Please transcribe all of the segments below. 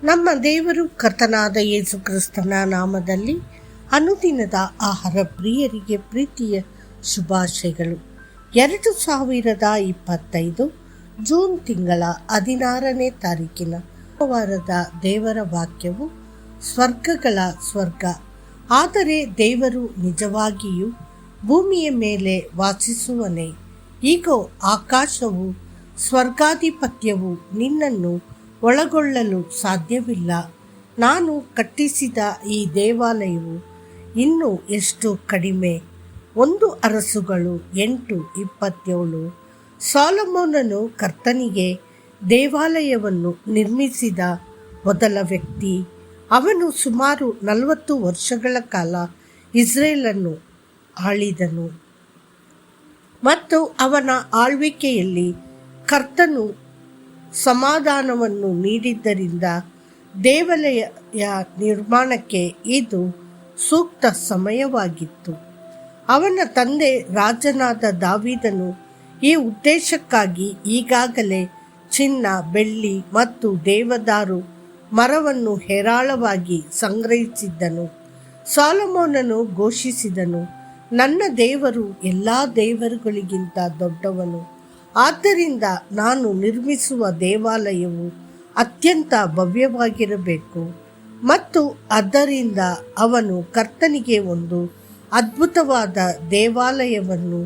ನಮ್ಮ ದೇವರು ಕರ್ತನಾದ ಯೇಸು ಕ್ರಿಸ್ತನ ನಾಮದಲ್ಲಿ ಅನುದಿನದ ಆಹಾರ ಪ್ರಿಯರಿಗೆ ಪ್ರೀತಿಯ ಶುಭಾಶಯಗಳು. 2025 ಜೂನ್ ತಿಂಗಳ 16ನೇ ತಾರೀಕಿನ ವಾರದ ದೇವರ ವಾಕ್ಯವು ಸ್ವರ್ಗಗಳ ಸ್ವರ್ಗ. ಆದರೆ ದೇವರು ನಿಜವಾಗಿಯೂ ಭೂಮಿಯ ಮೇಲೆ ವಾಸಿಸುವನೇ. ಈಗೋ ಆಕಾಶವು ಸ್ವರ್ಗಾಧಿಪತ್ಯವು ನಿನ್ನನ್ನು ಒಳಗೊಳ್ಳಲು ಸಾಧ್ಯವಿಲ್ಲ. ನಾನು ಕಟ್ಟಿಸಿದ ಈ ದೇವಾಲಯವು ಇನ್ನೂ ಎಷ್ಟು ಕಡಿಮೆ. 1 ಅರಸುಗಳು 8:27. ಸೊಲೊಮೋನನು ಕರ್ತನಿಗೆ ದೇವಾಲಯವನ್ನು ನಿರ್ಮಿಸಿದ ಮೊದಲ ವ್ಯಕ್ತಿ. ಅವನು ಸುಮಾರು 40 ವರ್ಷಗಳ ಕಾಲ ಇಸ್ರೇಲನ್ನು ಆಳಿದನು ಮತ್ತು ಅವನ ಆಳ್ವಿಕೆಯಲ್ಲಿ ಕರ್ತನು ಸಮಾಧಾನವನ್ನು ನೀಡಿದ್ದರಿಂದ ದೇವಾಲಯ ನಿರ್ಮಾಣಕ್ಕೆ ಇದು ಸೂಕ್ತ ಸಮಯವಾಗಿತ್ತು. ಅವನ ತಂದೆ ರಾಜನಾದ ದಾವೀದನು ಈ ಉದ್ದೇಶಕ್ಕಾಗಿ ಈಗಾಗಲೇ ಚಿನ್ನ, ಬೆಳ್ಳಿ ಮತ್ತು ದೇವದಾರು ಮರವನ್ನು ಹೇರಾಳವಾಗಿ ಸಂಗ್ರಹಿಸಿದ್ದನು. ಸೊಲೊಮೋನನು ಘೋಷಿಸಿದನು, ನನ್ನ ದೇವರು ಎಲ್ಲ ದೇವರುಗಳಿಗಿಂತ ದೊಡ್ಡವನು. ಆದ್ದರಿಂದ ನಾನು ನಿರ್ಮಿಸುವ ದೇವಾಲಯವು ಅತ್ಯಂತ ಭವ್ಯವಾಗಿರಬೇಕು. ಮತ್ತು ಆದ್ದರಿಂದ ಅವನು ಕರ್ತನಿಗೆ ಒಂದು ಅದ್ಭುತವಾದ ದೇವಾಲಯವನ್ನು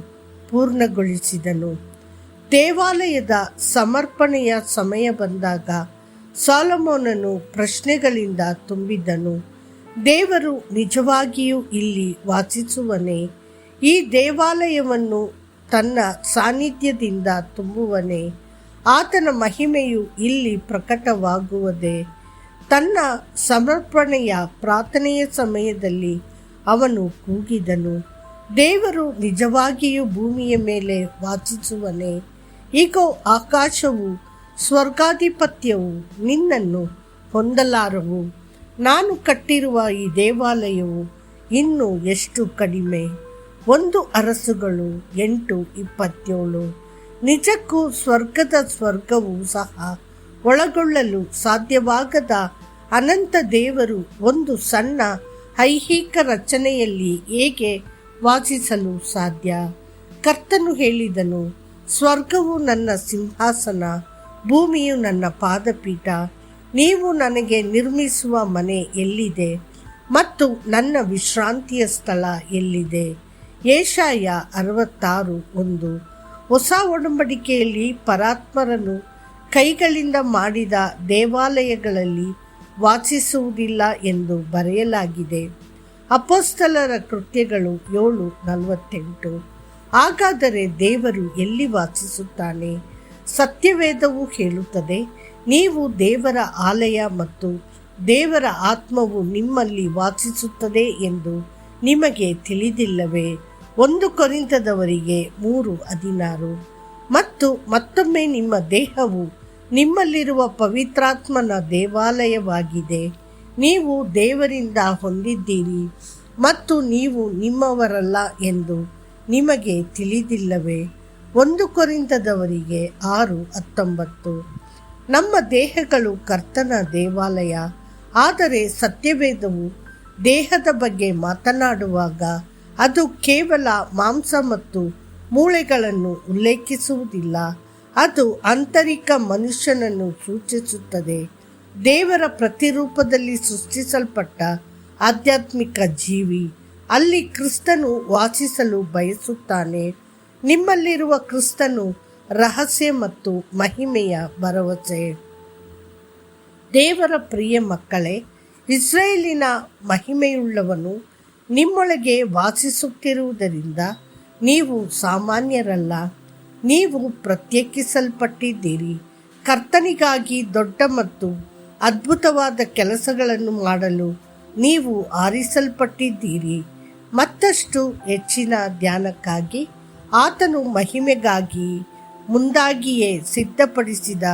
ಪೂರ್ಣಗೊಳಿಸಿದನು. ದೇವಾಲಯದ ಸಮರ್ಪಣೆಯ ಸಮಯ ಬಂದಾಗ ಸೊಲೊಮೋನನು ಪ್ರಶ್ನೆಗಳಿಂದ ತುಂಬಿದ್ದನು. ದೇವರು ನಿಜವಾಗಿಯೂ ಇಲ್ಲಿ ವಾಸಿಸುವನೇ? ಈ ದೇವಾಲಯವನ್ನು ತನ್ನ ಸಾನ್ನಿಧ್ಯದಿಂದ ತುಂಬುವನೇ? ಆತನ ಮಹಿಮೆಯು ಇಲ್ಲಿ ಪ್ರಕಟವಾಗುವುದೇ? ತನ್ನ ಸಮರ್ಪಣೆಯ ಪ್ರಾರ್ಥನೆಯ ಸಮಯದಲ್ಲಿ ಅವನು ಕೂಗಿದನು, ದೇವರು ನಿಜವಾಗಿಯೂ ಭೂಮಿಯ ಮೇಲೆ ವಾಸಿಸುವನೇ? ಈಗೋ ಆಕಾಶವು ಸ್ವರ್ಗಾಧಿಪತ್ಯವು ನಿನ್ನನ್ನು ಹೊಂದಲಾರವು. ನಾನು ಕಟ್ಟಿರುವ ಈ ದೇವಾಲಯವು ಇನ್ನೂ ಎಷ್ಟು ಕಡಿಮೆ. 1 ಅರಸುಗಳು 8:27. ನಿಜಕ್ಕೂ ಸ್ವರ್ಗವು ಸಹ ಒಳಗೊಳ್ಳಲು ಸಾಧ್ಯವಾಗದ ಅನಂತ ದೇವರು ಒಂದು ಸಣ್ಣ ಐಹಿಕ ರಚನೆಯಲ್ಲಿ ಹೇಗೆ ವಾಸಿಸಲು ಸಾಧ್ಯ? ಕರ್ತನು ಹೇಳಿದನು, ಸ್ವರ್ಗವು ನನ್ನ ಸಿಂಹಾಸನ, ಭೂಮಿಯು ನನ್ನ ಪಾದಪೀಠ. ನೀವು ನನಗೆ ನಿರ್ಮಿಸುವ ಮನೆ ಎಲ್ಲಿದೆ ಮತ್ತು ನನ್ನ ವಿಶ್ರಾಂತಿಯ ಸ್ಥಳ ಎಲ್ಲಿದೆ? ಯೆಶಾಯ 66:1. ಹೊಸ ಒಡಂಬಡಿಕೆಯಲ್ಲಿ ಪರಾತ್ಮರನು ಕೈಗಳಿಂದ ಮಾಡಿದ ದೇವಾಲಯಗಳಲ್ಲಿ ವಾಸಿಸುವುದಿಲ್ಲ ಎಂದು ಬರೆಯಲಾಗಿದೆ. ಅಪೊಸ್ತಲರ ಕೃತ್ಯಗಳು 7:48. ಹಾಗಾದರೆ ದೇವರು ಎಲ್ಲಿ ವಾಸಿಸುತ್ತಾನೆ? ಸತ್ಯವೇದವು ಹೇಳುತ್ತದೆ, ನೀವು ದೇವರ ಆಲಯ ಮತ್ತು ದೇವರ ಆತ್ಮವು ನಿಮ್ಮಲ್ಲಿ ವಾಸಿಸುತ್ತದೆ ಎಂದು ನಿಮಗೆ ತಿಳಿದಿಲ್ಲವೇ? 1 ಕೊರಿಂಥದವರಿಗೆ 3:16. ಮತ್ತು ಮತ್ತೊಮ್ಮೆ ನಿಮ್ಮ ದೇಹವು ನಿಮ್ಮಲ್ಲಿರುವ ಪವಿತ್ರಾತ್ಮನ ದೇವಾಲಯವಾಗಿದೆ. ನೀವು ದೇವರಿಂದ ಹೊಂದಿದ್ದೀರಿ ಮತ್ತು ನೀವು ನಿಮ್ಮವರಲ್ಲ ಎಂದು ನಿಮಗೆ ತಿಳಿದಿಲ್ಲವೇ? 1 ಕೊರಿಂಥದವರಿಗೆ 6:19. ನಮ್ಮ ದೇಹಗಳು ಕರ್ತನ ದೇವಾಲಯ. ಆದರೆ ಸತ್ಯವೇದವು ದೇಹದ ಬಗ್ಗೆ ಮಾತನಾಡುವಾಗ ಅದು ಕೇವಲ ಮಾಂಸ ಮತ್ತು ಮೂಳೆಗಳನ್ನು ಉಲ್ಲೇಖಿಸುವುದಿಲ್ಲ. ಅದು ಆಂತರಿಕ ಮನುಷ್ಯನನ್ನು ಸೂಚಿಸುತ್ತದೆ. ದೇವರ ಪ್ರತಿರೂಪದಲ್ಲಿ ಸೃಷ್ಟಿಸಲ್ಪಟ್ಟ ಆಧ್ಯಾತ್ಮಿಕ ಜೀವಿ. ಅಲ್ಲಿ ಕ್ರಿಸ್ತನು ವಾಸಿಸಲು ಬಯಸುತ್ತಾನೆ. ನಿಮ್ಮಲ್ಲಿರುವ ಕ್ರಿಸ್ತನು ರಹಸ್ಯ ಮತ್ತು ಮಹಿಮೆಯ ಭರವಸೆ. ದೇವರ ಪ್ರಿಯ ಮಕ್ಕಳೇ, ಇಸ್ರಾಯೇಲಿನ ಮಹಿಮೆಯುಳ್ಳವನು ನಿಮ್ಮೊಳಗೆ ವಾಸಿಸುತ್ತಿರುವುದರಿಂದ ನೀವು ಸಾಮಾನ್ಯರಲ್ಲ. ನೀವು ಪ್ರತ್ಯೇಕಿಸಲ್ಪಟ್ಟಿದ್ದೀರಿ. ಕರ್ತನಿಗಾಗಿ ದೊಡ್ಡ ಮತ್ತು ಅದ್ಭುತವಾದ ಕೆಲಸಗಳನ್ನು ಮಾಡಲು ನೀವು ಆರಿಸಲ್ಪಟ್ಟಿದ್ದೀರಿ. ಮತ್ತಷ್ಟು ಹೆಚ್ಚಿನ ಧ್ಯಾನಕ್ಕಾಗಿ ಆತನು ಮಹಿಮೆಗಾಗಿ ಮುಂದಾಗಿಯೇ ಸಿದ್ಧಪಡಿಸಿದ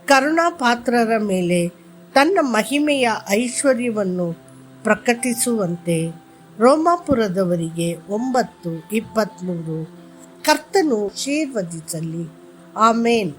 ಕರುಣಾಪಾತ್ರರ ಮೇಲೆ ತನ್ನ ಮಹಿಮೆಯ ಐಶ್ವರ್ಯವನ್ನು ಪ್ರಕಟಿಸುವಂತೆ. ರೋಮಾಪುರದವರಿಗೆ 9:23. ಕರ್ತನು ಆಶೀರ್ವದಿಸಲಿ. ಆಮೇನ್.